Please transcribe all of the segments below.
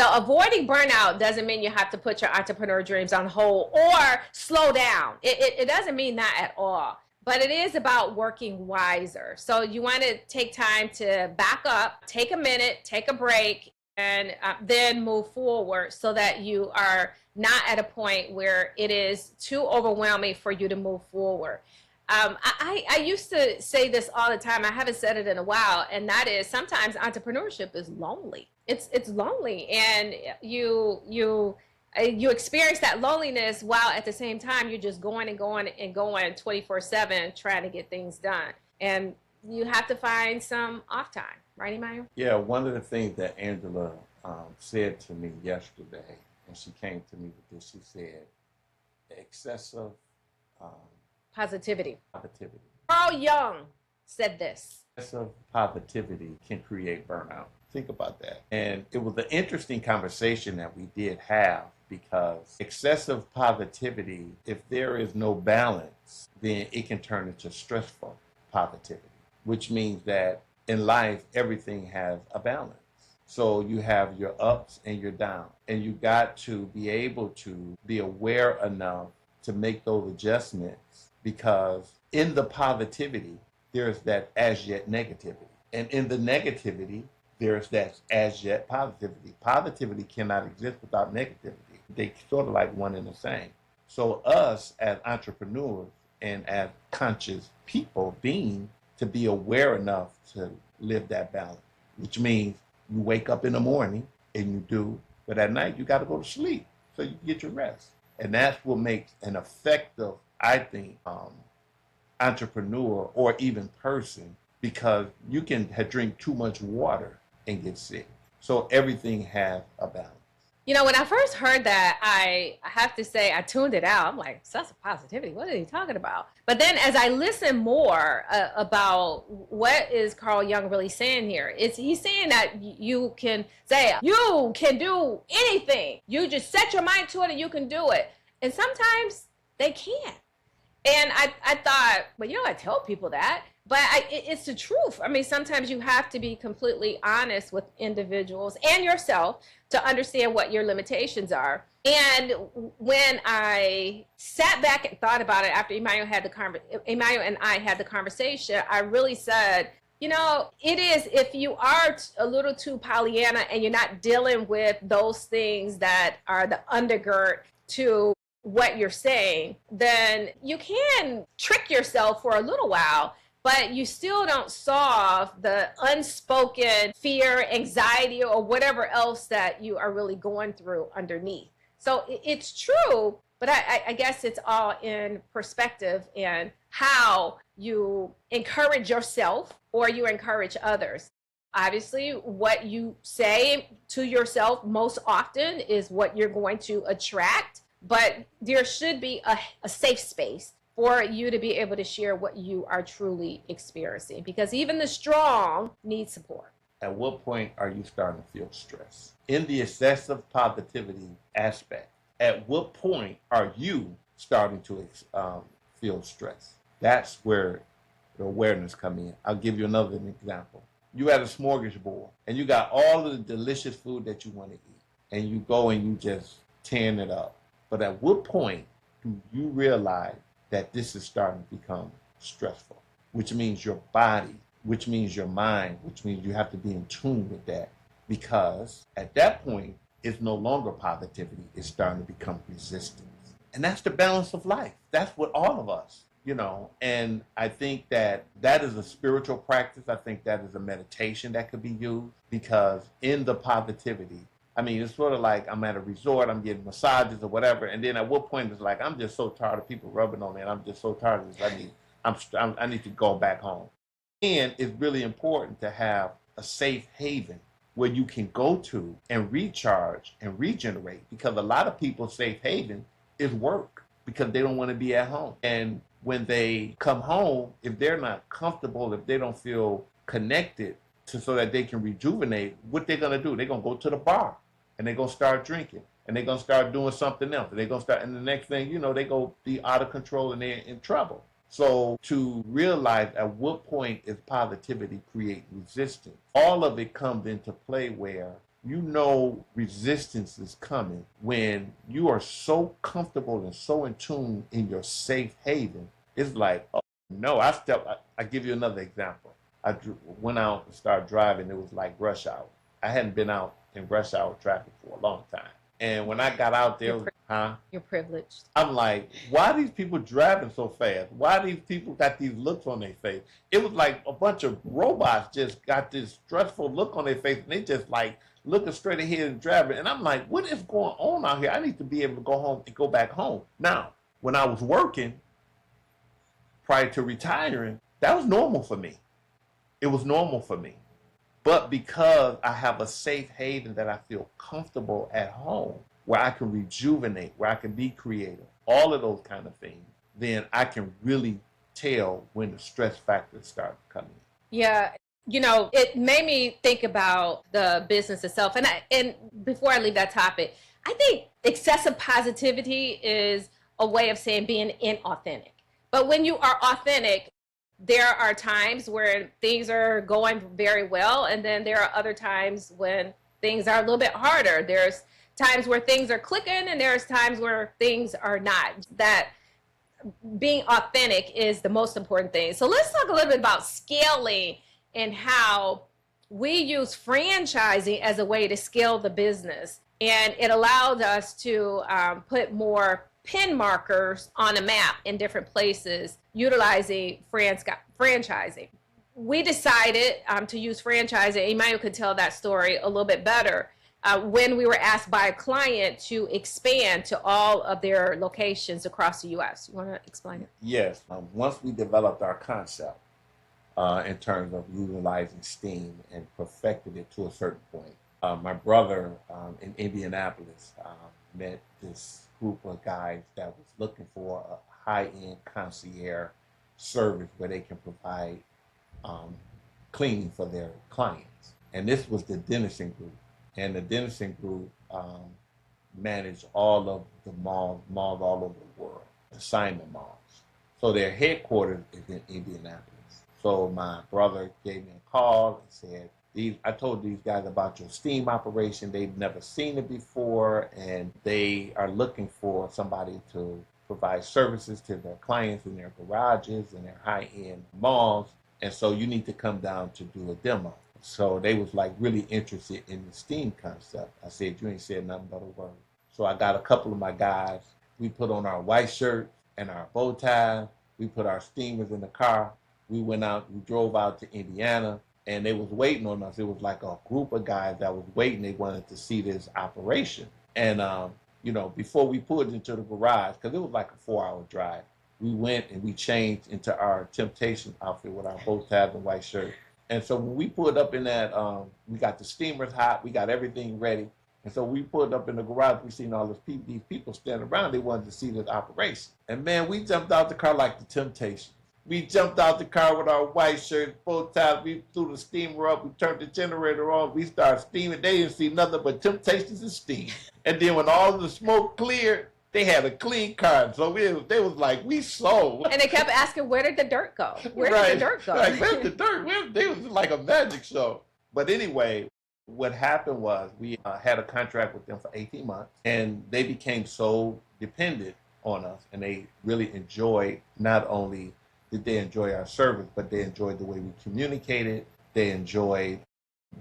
Now, avoiding burnout doesn't mean you have to put your entrepreneur dreams on hold or slow down. It doesn't mean that at all. But it is about working wiser. So you want to take time to back up, take a minute, take a break, and then move forward so that you are not at a point where it is too overwhelming for you to move forward. I used to say this all the time. I haven't said it in a while, and that is sometimes entrepreneurship is lonely. It's lonely, and you experience that loneliness while at the same time you're just going and going and going 24/7 trying to get things done, and you have to find some off time, right, Emmanuel? Yeah, one of the things that Angela said to me yesterday, and she came to me with this, she said, excessive Positivity. positivity. Carl Jung said this. Excessive positivity can create burnout. Think about that. And it was an interesting conversation that we did have because excessive positivity, if there is no balance, then it can turn into stressful positivity, which means that in life, everything has a balance. So you have your ups and your downs, and you got to be able to be aware enough to make those adjustments, because in the positivity, there's that as yet negativity. And in the negativity, there's that as yet positivity. Positivity cannot exist without negativity. They sort of like one and the same. So us as entrepreneurs and as conscious people being to be aware enough to live that balance, which means you wake up in the morning and you do, but at night you got to go to sleep so you can get your rest. And that's what makes an effective, I think, entrepreneur or even person, because you can drink too much water and get sick. So everything has a balance. You know, when I first heard that, I have to say I tuned it out. I'm like, excessive positivity, what are you talking about? But then as I listen more about what is Carl Jung really saying here, he's saying that you can say, you can do anything. You just set your mind to it and you can do it. And sometimes they can't. And I thought, well, I tell people that, but it's the truth. I mean, sometimes you have to be completely honest with individuals and yourself to understand what your limitations are. And when I sat back and thought about it after Emmanuel and I had the conversation, I really said, it is, if you are a little too Pollyanna and you're not dealing with those things that are the undergird to what you're saying, then you can trick yourself for a little while, but you still don't solve the unspoken fear, anxiety, or whatever else that you are really going through underneath. So it's true, but I guess it's all in perspective and how you encourage yourself or you encourage others. Obviously, what you say to yourself most often is what you're going to attract. But there should be a safe space for you to be able to share what you are truly experiencing, because even the strong need support. At what point are you starting to feel stress? In the excessive positivity aspect, at what point are you starting to feel stress? That's where the awareness comes in. I'll give you another example. You at a smorgasbord and you got all of the delicious food that you want to eat, and you go and you just tearing it up. But at what point do you realize that this is starting to become stressful? Which means your body, which means your mind, which means you have to be in tune with that. Because at that point, it's no longer positivity. It's starting to become resistance. And that's the balance of life. That's what all of us, And I think that is a spiritual practice. I think that is a meditation that could be used, because in the positivity, I mean, it's sort of like I'm at a resort, I'm getting massages or whatever, and then at what point it's like, I'm just so tired of people rubbing on me, and I'm just so tired of this, I need to go back home. And it's really important to have a safe haven where you can go to and recharge and regenerate, because a lot of people's safe haven is work, because they don't want to be at home. And when they come home, if they're not comfortable, if they don't feel connected so that they can rejuvenate, what they're going to do, they're going to go to the bar. And they're going to start drinking, and they're going to start doing something else. And they're going to start, and the next thing you know, they go be out of control and they're in trouble. So to realize at what point is positivity create resistance, all of it comes into play where you know resistance is coming when you are so comfortable and so in tune in your safe haven. It's like, oh no, I give you another example. Went out and started driving. It was like rush hour. I hadn't been out in rush hour traffic for a long time. And when I got out there, You're privileged. I'm like, why are these people driving so fast? Why these people got these looks on their face? It was like a bunch of robots just got this stressful look on their face, and they just like looking straight ahead and driving. And I'm like, what is going on out here? I need to be able to go home and go back home. Now, when I was working prior to retiring, that was normal for me. It was normal for me. But because I have a safe haven that I feel comfortable at home, where I can rejuvenate, where I can be creative, all of those kind of things, then I can really tell when the stress factors start coming. Yeah, it made me think about the business itself. And before I leave that topic, I think excessive positivity is a way of saying being inauthentic. But when you are authentic, there are times where things are going very well, and then there are other times when things are a little bit harder. There's times where things are clicking, and there's times where things are not. That being authentic is the most important thing. So let's talk a little bit about scaling and how we use franchising as a way to scale the business. And it allowed us to put more pin markers on a map in different places utilizing franchising. We decided to use franchising. Emmanuel could tell that story a little bit better. When we were asked by a client to expand to all of their locations across the U.S. You want to explain it? Yes. Once we developed our concept in terms of utilizing STEAM and perfected it to a certain point, my brother in Indianapolis met this group of guys that was looking for a high-end concierge service where they can provide cleaning for their clients. And this was the Dennison Group. And the Dennison Group managed all of the malls all over the world, assignment malls. So their headquarters is in Indianapolis. So my brother gave me a call and said, I told these guys about your STEAM operation. They've never seen it before, and they are looking for somebody to provide services to their clients in their garages and their high-end malls. And so you need to come down to do a demo. So they was like really interested in the STEAM concept. I said, you ain't said nothing but a word. So I got a couple of my guys. We put on our white shirts and our bow ties. We put our steamers in the car. We went out, we drove out to Indiana, and they was waiting on us. It was like a group of guys that was waiting. They wanted to see this operation. And, before we pulled into the garage, because it was like a 4-hour drive, we went and we changed into our Temptation outfit with our bow ties and white shirt. And so when we pulled up in that, we got the steamers hot, we got everything ready. And so we pulled up in the garage, we seen all these people standing around, they wanted to see this operation. And man, we jumped out the car like the Temptation. We jumped out the car with our white shirts, bow ties, we threw the steamer up, we turned the generator on, we started steaming. They didn't see nothing but Temptations and steam. And then when all of the smoke cleared, they had a clean car. So they was like, we sold. And they kept asking, where did the dirt go? Where did the dirt go? Like, where's the dirt? They was like a magic show. But anyway, what happened was we had a contract with them for 18 months, and they became so dependent on us, and they really enjoyed, not only did they enjoy our service, but they enjoyed the way we communicated. They enjoyed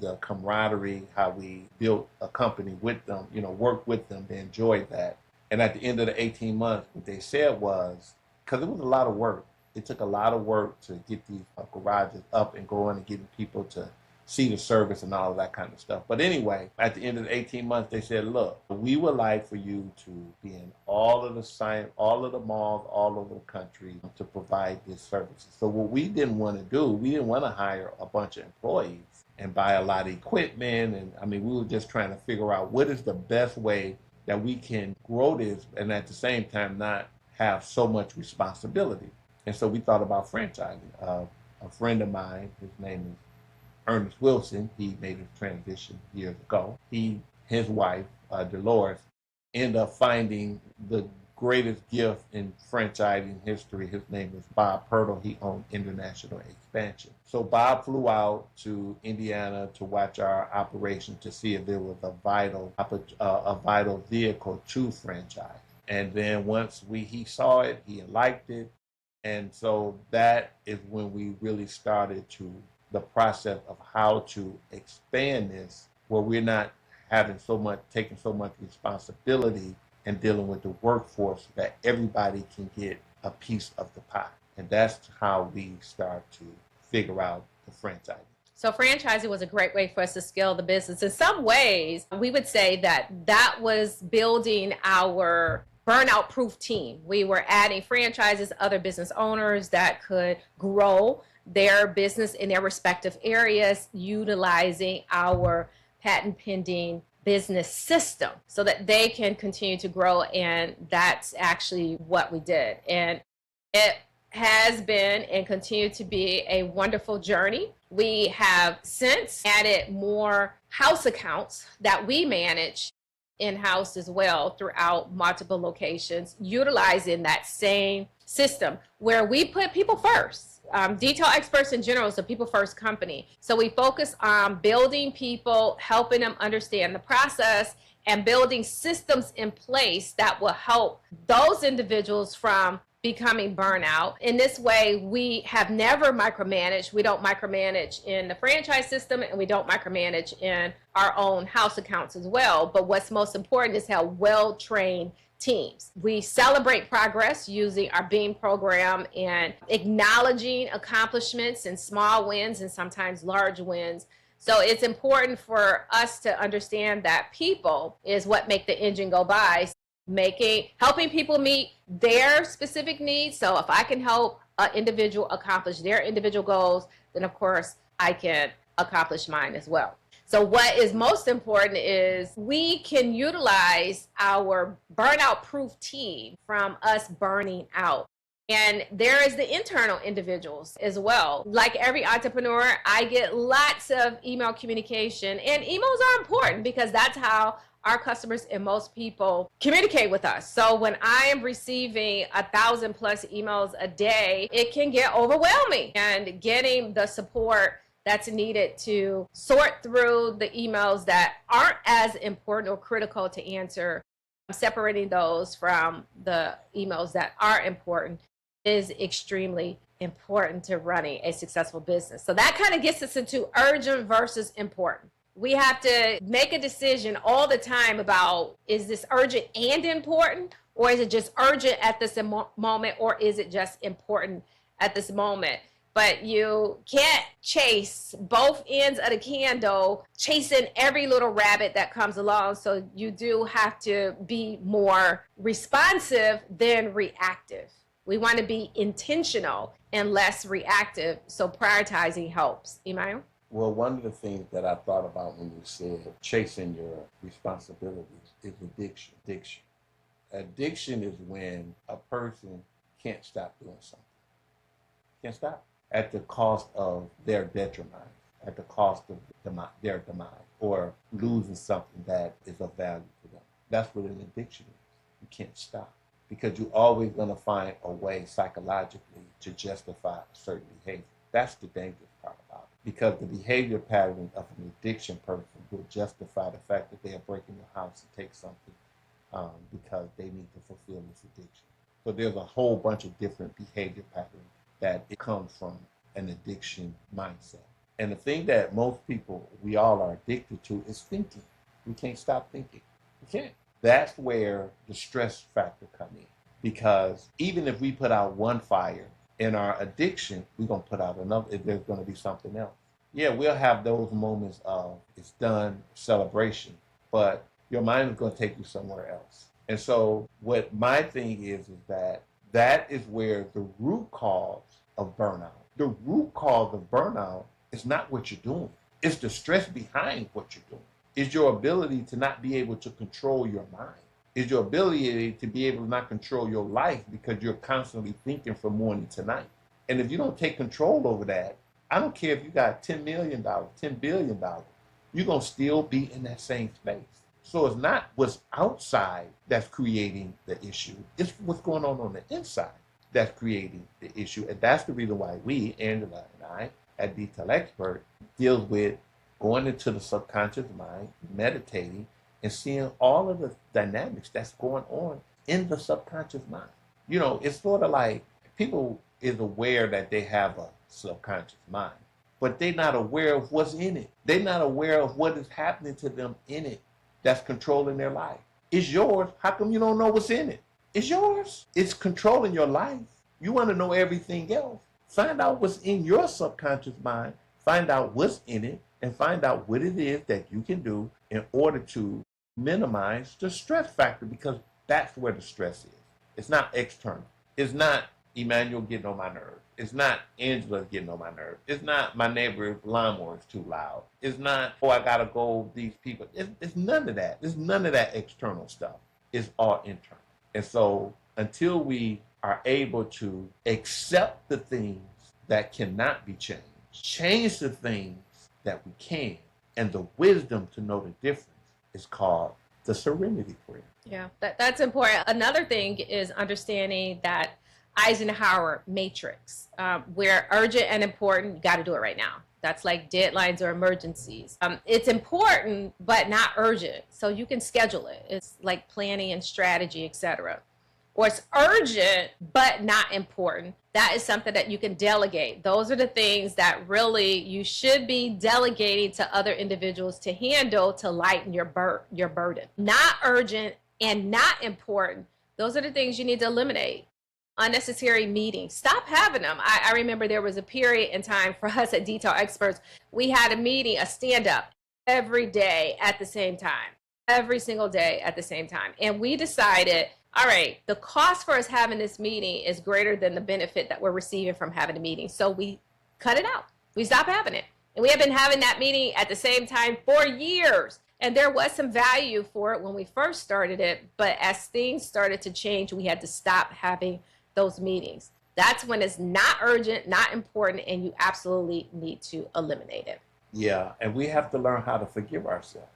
the camaraderie, how we built a company with them, worked with them. They enjoyed that. And at the end of the 18 months, what they said was, because it was a lot of work, it took a lot of work to get these garages up and going and getting people to see the service and all of that kind of stuff. But anyway, at the end of the 18 months, they said, look, we would like for you to be in all of the malls all over the country to provide these services. So what we didn't want to do, we didn't want to hire a bunch of employees and buy a lot of equipment. And we were just trying to figure out what is the best way that we can grow this and at the same time not have so much responsibility. And so we thought about franchising. A friend of mine, his name is Ernest Wilson, he made a transition years ago. His wife, Dolores, ended up finding the greatest gift in franchising history. His name is Bob Pirtle. He owned International Expansion. So Bob flew out to Indiana to watch our operation to see if there was a vital vehicle to franchise. And then once he saw it, he liked it. And so that is when we really started to the process of how to expand this, where we're not taking so much responsibility and dealing with the workforce, that everybody can get a piece of the pie. And that's how we start to figure out the franchising. So franchising was a great way for us to scale the business. In some ways, we would say that was building our burnout-proof team. We were adding franchises, other business owners that could grow their business in their respective areas, utilizing our patent pending business system so that they can continue to grow. And that's actually what we did. And it has been and continue to be a wonderful journey. We have since added more house accounts that we manage in-house as well throughout multiple locations, utilizing that same system where we put people first. Detail Experts in general is a people first company. So we focus on building people, helping them understand the process, and building systems in place that will help those individuals from becoming burnout. In this way, we have never micromanaged. We don't micromanage in the franchise system, and we don't micromanage in our own house accounts as well. But what's most important is how well-trained teams. We celebrate progress using our BEAM program and acknowledging accomplishments and small wins and sometimes large wins. So it's important for us to understand that people is what make the engine go by, helping people meet their specific needs. So if I can help an individual accomplish their individual goals, then of course I can accomplish mine as well. So what is most important is we can utilize our burnout-proof team from us burning out. And there is the internal individuals as well. Like every entrepreneur, I get lots of email communication, and emails are important because that's how our customers and most people communicate with us. So when I am receiving 1,000+ emails a day, it can get overwhelming, and getting the support that's needed to sort through the emails that aren't as important or critical to answer, separating those from the emails that are important is extremely important to running a successful business. So that kind of gets us into urgent versus important. We have to make a decision all the time about, is this urgent and important, or is it just urgent at this moment, or is it just important at this moment? But you can't chase both ends of the candle, chasing every little rabbit that comes along. So you do have to be more responsive than reactive. We want to be intentional and less reactive. So prioritizing helps. Email? Well, one of the things that I thought about when you said chasing your responsibilities is addiction. Addiction is when a person can't stop doing something. Can't stop. At the cost of their detriment, at the cost of their demise, or losing something that is of value to them. That's what an addiction is. You can't stop, because you're always going to find a way psychologically to justify a certain behavior. That's the dangerous part about it, because the behavior pattern of an addiction person will justify the fact that they are breaking your house and take something because they need to fulfill this addiction. So there's a whole bunch of different behavior patterns that it comes from an addiction mindset. And the thing that most people, we all are addicted to, is thinking. We can't stop thinking. We can't. That's where the stress factor comes in. Because even if we put out one fire in our addiction, we're going to put out another. There's going to be something else. Yeah, we'll have those moments of it's done, celebration, but your mind is going to take you somewhere else. And so what my thing is that is where the root cause of burnout. The root cause of burnout is not what you're doing. It's the stress behind what you're doing. It's your ability to not be able to control your mind. It's your ability to be able to not control your life because you're constantly thinking from morning to night. And if you don't take control over that, I don't care if you got $10 million, $10 billion, you're going to still be in that same space. So it's not what's outside that's creating the issue. It's what's going on the inside that's creating the issue. And that's the reason why we, Angela and I, at Detail Expert, deals with going into the subconscious mind, meditating, and seeing all of the dynamics that's going on in the subconscious mind. You know, it's sort of like people is aware that they have a subconscious mind, but they're not aware of what's in it. They're not aware of what is happening to them in it that's controlling their life. It's yours. How come you don't know what's in it? It's yours. It's controlling your life. You want to know everything else. Find out what's in your subconscious mind. Find out what's in it and find out what it is that you can do in order to minimize the stress factor, because that's where the stress is. It's not external. It's not Emmanuel getting on my nerves. It's not Angela getting on my nerves. It's not my neighbor's lawnmower is too loud. It's not, oh, I got to go these people. It's none of that. It's none of that external stuff. It's all internal. And so until we are able to accept the things that cannot be changed, change the things that we can, and the wisdom to know the difference is called the serenity prayer. Yeah, that's important. Another thing is understanding that Eisenhower matrix, where urgent and important, you got to do it right now. That's like deadlines or emergencies. It's important, but not urgent. So you can schedule it. It's like planning and strategy, etc. Or it's urgent, but not important. That is something that you can delegate. Those are the things that really you should be delegating to other individuals to handle to lighten your burden. Not urgent and not important. Those are the things you need to eliminate. Unnecessary meetings. Stop having them. I remember there was a period in time for us at Detail Experts. We had a meeting, a stand-up every day at the same time. Every single day at the same time. And we decided, all right, the cost for us having this meeting is greater than the benefit that we're receiving from having a meeting. So we cut it out. We stopped having it. And we have been having that meeting at the same time for years. And there was some value for it when we first started it. But as things started to change, we had to stop having those meetings. That's when it's not urgent, not important, and you absolutely need to eliminate it. Yeah, and we have to learn how to forgive ourselves.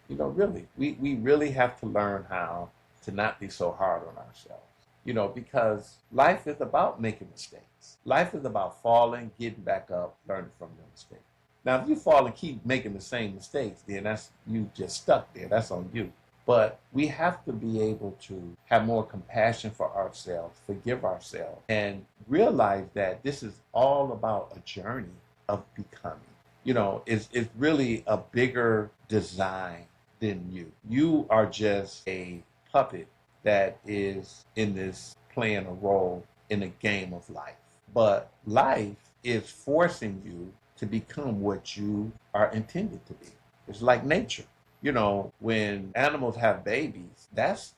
You know, really, we really have to learn how to not be so hard on ourselves. You know, because life is about making mistakes. Life is about falling, getting back up, learning from your mistakes. Now, if you fall and keep making the same mistakes, then that's you just stuck there. That's on you. But we have to be able to have more compassion for ourselves, forgive ourselves, and realize that this is all about a journey of becoming. You know, it's really a bigger design than you. You are just a puppet that is in this playing a role in a game of life. But life is forcing you to become what you are intended to be. It's like nature. You know, when animals have babies,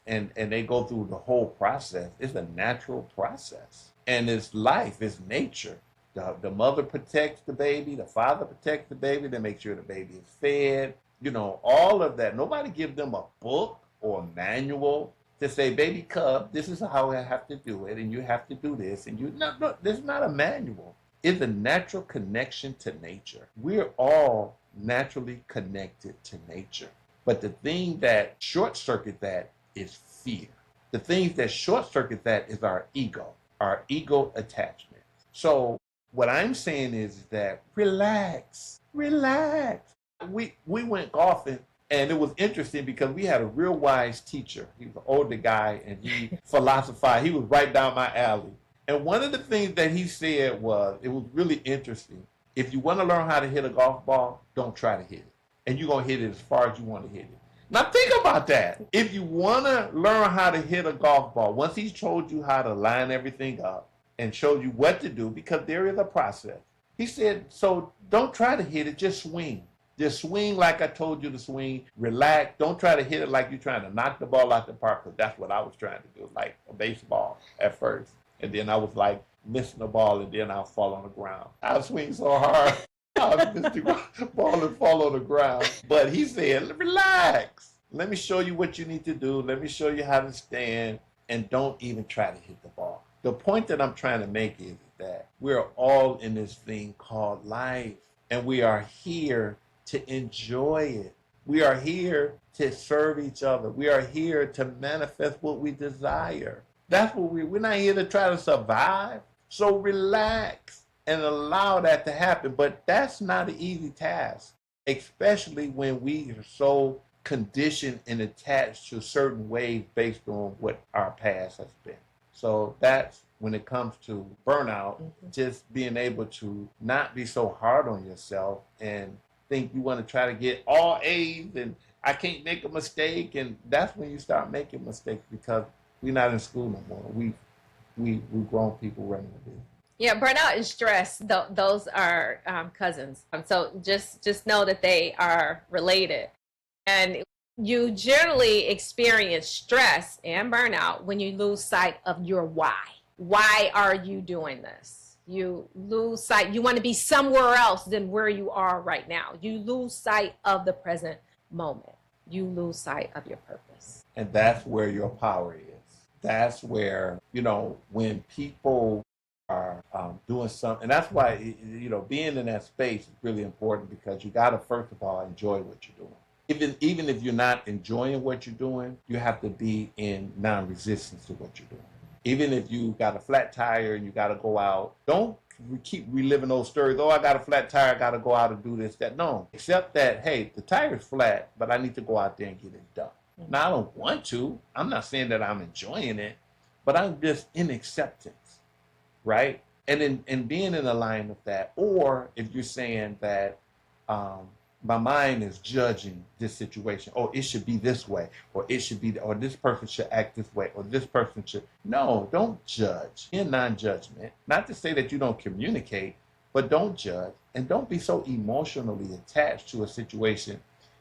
and they go through the whole process, it's a natural process. And it's life, it's nature. The mother protects the baby, the father protects the baby, they make sure the baby is fed, you know, all of that. Nobody gives them a book or a manual to say, baby cub, this is how I have to do it, and you have to do this. And no, there's not a manual. It's a natural connection to nature. We're all naturally connected to nature. But the thing that short circuit that is fear. The things that short circuit that is our ego attachment. So what I'm saying is that relax. We went golfing, and it was interesting because we had a real wise teacher. He was an older guy, and he philosophized. He was right down my alley. And one of the things that he said it was really interesting. If you want to learn how to hit a golf ball, don't try to hit it. And you're going to hit it as far as you want to hit it. Now think about that. If you want to learn how to hit a golf ball, once he's told you how to line everything up and showed you what to do, because there is a process. He said, so don't try to hit it, just swing. Just swing like I told you to swing. Relax. Don't try to hit it like you're trying to knock the ball out the park, because that's what I was trying to do, like a baseball at first. And then I was like missing the ball, and then I'll fall on the ground. I'll swing so hard, I'll miss the ball and fall on the ground. But he said, relax. Let me show you what you need to do. Let me show you how to stand, and don't even try to hit the ball. The point that I'm trying to make is that we're all in this thing called life, and we are here to enjoy it. We are here to serve each other. We are here to manifest what we desire. That's what we're not here to try to survive. So relax and allow that to happen. But that's not an easy task, especially when we are so conditioned and attached to certain ways based on what our past has been. So that's when it comes to burnout, just being able to not be so hard on yourself and think you want to try to get all A's and I can't make a mistake. And that's when you start making mistakes because we're not in school no more. We grown people running the business. Yeah, burnout and stress, those are cousins. So just know that they are related. And you generally experience stress and burnout when you lose sight of your why. Why are you doing this? You lose sight. You want to be somewhere else than where you are right now. You lose sight of the present moment. You lose sight of your purpose. And that's where your power is. That's where, when people are doing something, and that's why, being in that space is really important because you got to, first of all, enjoy what you're doing. Even if you're not enjoying what you're doing, you have to be in non-resistance to what you're doing. Even if you got a flat tire and you got to go out, don't keep reliving those stories. Oh, I got a flat tire, I got to go out and do this, that. No, accept that, hey, the tire's flat, but I need to go out there and get it done. Now, I don't want to. I'm not saying that I'm enjoying it, but I'm just in acceptance, right? And in being in alignment with that, or if you're saying that my mind is judging this situation, oh, it should be this way, or it should be, or this person should act this way, or this person should. No, don't judge. In non-judgment, not to say that you don't communicate, but don't judge, and don't be so emotionally attached to a situation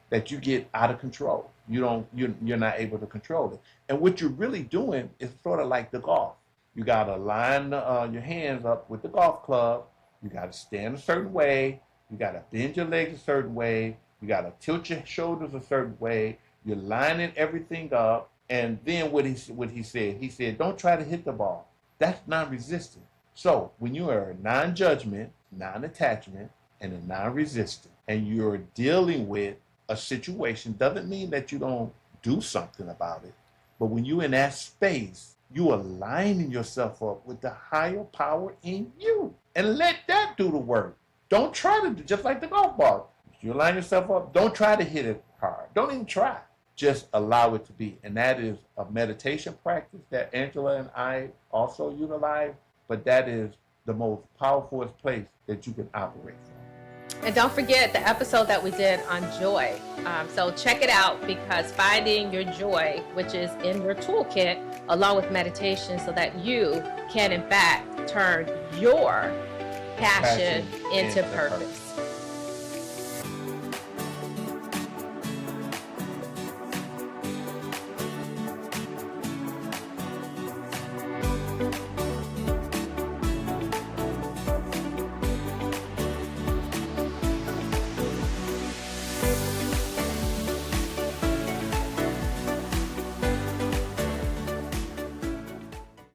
that you get out of control. You're not able to control it. And what you're really doing is sort of like the golf. You got to line your hands up with the golf club. You got to stand a certain way. You got to bend your legs a certain way. You got to tilt your shoulders a certain way. You're lining everything up. And then what he said, don't try to hit the ball. That's non-resistant. So when you are non-judgment, non-attachment, and a non-resistant, and you're dealing with a situation, doesn't mean that you don't do something about it. But when you're in that space, you aligning yourself up with the higher power in you. And let that do the work. Don't try to do just like the golf ball. If you align yourself up, don't try to hit it hard. Don't even try. Just allow it to be. And that is a meditation practice that Angela and I also utilize, but that is the most powerful place that you can operate from. And don't forget the episode that we did on joy. So check it out, because finding your joy, which is in your toolkit, along with meditation, so that you can, in fact, turn your passion into purpose.